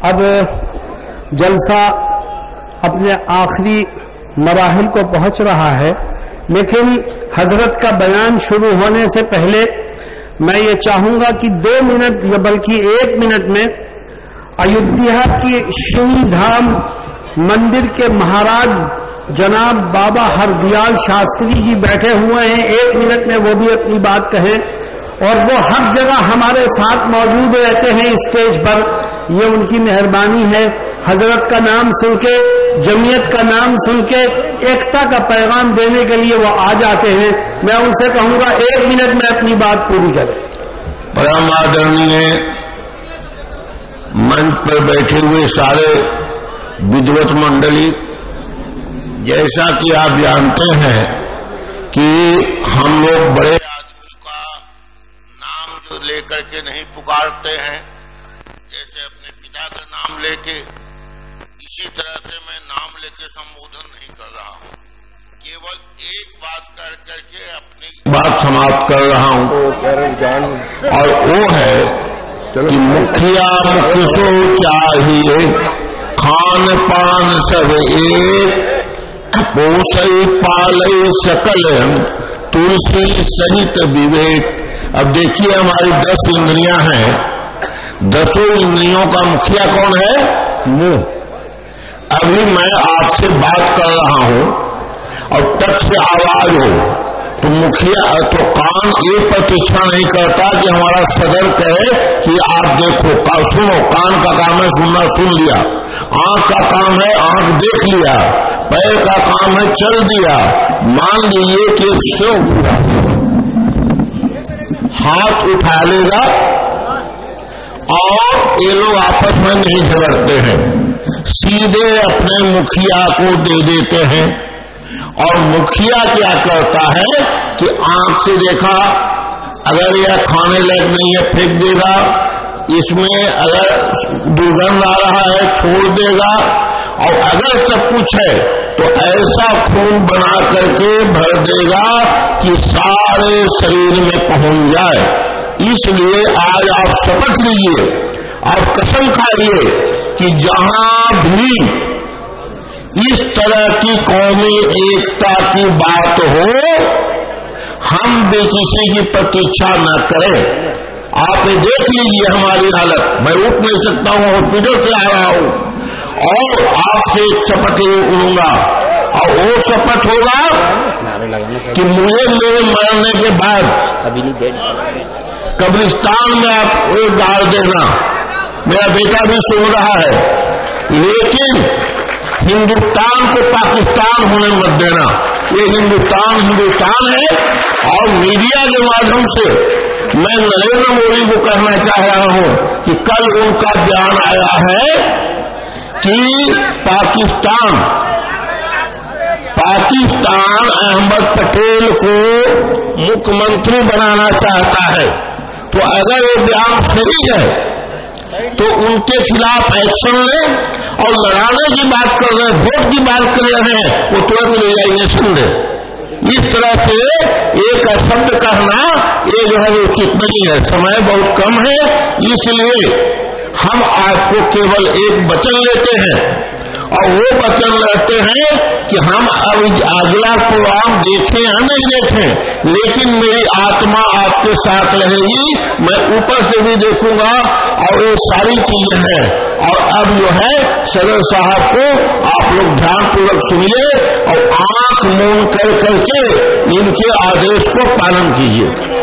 अब जलसा अपने आखिरी मराहिल को पहुंच रहा है, लेकिन हजरत का बयान शुरू होने से पहले मैं ये चाहूंगा कि 2 मिनट या बल्कि 1 मिनट में अयोध्या की शनि धाम मंदिर के महाराज जनाब बाबा हरदयाल शास्त्री जी बैठे हुए हैं, 1 मिनट में वो भी अपनी बात कहें। और वो हर जगह हमारे साथ मौजूद रहते हैं स्टेज पर, ये उनकी मेहरबानी है। हजरत का नाम सुन के, जमीयत का नाम सुन के एकता का पैगाम देने के लिए वो आ जाते हैं। मैं उनसे कहूंगा 1 मिनट में अपनी बात पूरी करें। परम आदरणीय मंच पर बैठे हुए सारे विद्वत मंडली, जैसा कि आप जानते हैं कि हम लोग बड़े आदमी का नाम जो लेकर के नहीं पुकारते हैं, जैसे अपने पिता का नाम लेके, इसी तरह से मैं नाम लेके संबोधन नहीं कर रहा हूं। केवल एक बात कर करके अपनी बात समाप्त कर रहा हूं, और वो है कि मुखिया मुखसो चाहिए, खान पान सब एक, पोसई पालई सकल तुलसी सहित विवेक। अब देखिए हमारी 10 इंद्रियां हैं, 10 इंद्रियों का मुखिया कौन है? मुंह। अभी मैं आपसे बात कर रहा हूं और तक से आवाज हो तो मुखिया तो कान ये प्रतीक्षा नहीं करता कि हमारा सदर कहे कि आप देखो, सुनो। कान का काम है सुनना, सुन लिया। आंख का काम है आंख देख लिया। पैर का काम है चल दिया। मान लीजिए कि सो हाथ उठा लेगा और ये लोग आपस में नहीं झगड़ते हैं, सीधे अपने मुखिया को दे देते हैं। और मुखिया क्या करता है कि आंख से देखा, अगर यह खाने लायक नहीं है फेंक देगा, इसमें अगर दुर्गंध आ रहा है छोड़ देगा, और अगर सब कुछ है तो ऐसा खून बना करके भर देगा कि सारे शरीर में पहुंच जाए। इसलिए आज आप शपथ लीजिए, आप कसम खाइए कि जहां भी इस तरह की कौमी एकता की बात हो, हम भी किसी की प्रतीक्षा न करें। आप देख लीजिए हमारी हालत, मैं उठ नहीं सकता हूं, हॉस्पिटल से आ रहा हूं, और आपसे एक शपथ लूंगा, और वो शपथ होगा कि मुझे मेरे मरने के बाद कब्रिस्तान में आप एक गाड़ देना। मेरा बेटा भी सुन रहा है, लेकिन हिंदुस्तान को पाकिस्तान होने मत देना। ये हिंदुस्तान हिंदुस्तान है, और मीडिया के माध्यम से मैं नरेंद्र मोदी को कहना चाह रहा हूं कि कल उनका बयान आया है कि पाकिस्तान अहमद पटेल को मुख्यमंत्री बनाना चाहता है। तो अगर ये बयान सही है तो उनके खिलाफ एक्शन लें, और लड़ाने की बात कर रहे हैं, वोट की बात कर रहे हैं, वो तुरंत रिजाइनेशन दें। इस तरह से एक शब्द कहना ये जो है उचित नहीं है। समय बहुत कम है, इसलिए हम आपको केवल एक वचन लेते हैं, और वो वचन लेते हैं कि हम अब अगला प्रोग्राम देखें या नहीं देखें, लेकिन मेरी आत्मा आपके साथ रहेगी। मैं ऊपर से भी देखूंगा, और ये सारी चीजें हैं। और अब जो है सदर साहब को आप लोग ध्यानपूर्वक सुनिए और आंख मूंद कर करके इनके आदेश को पालन कीजिए।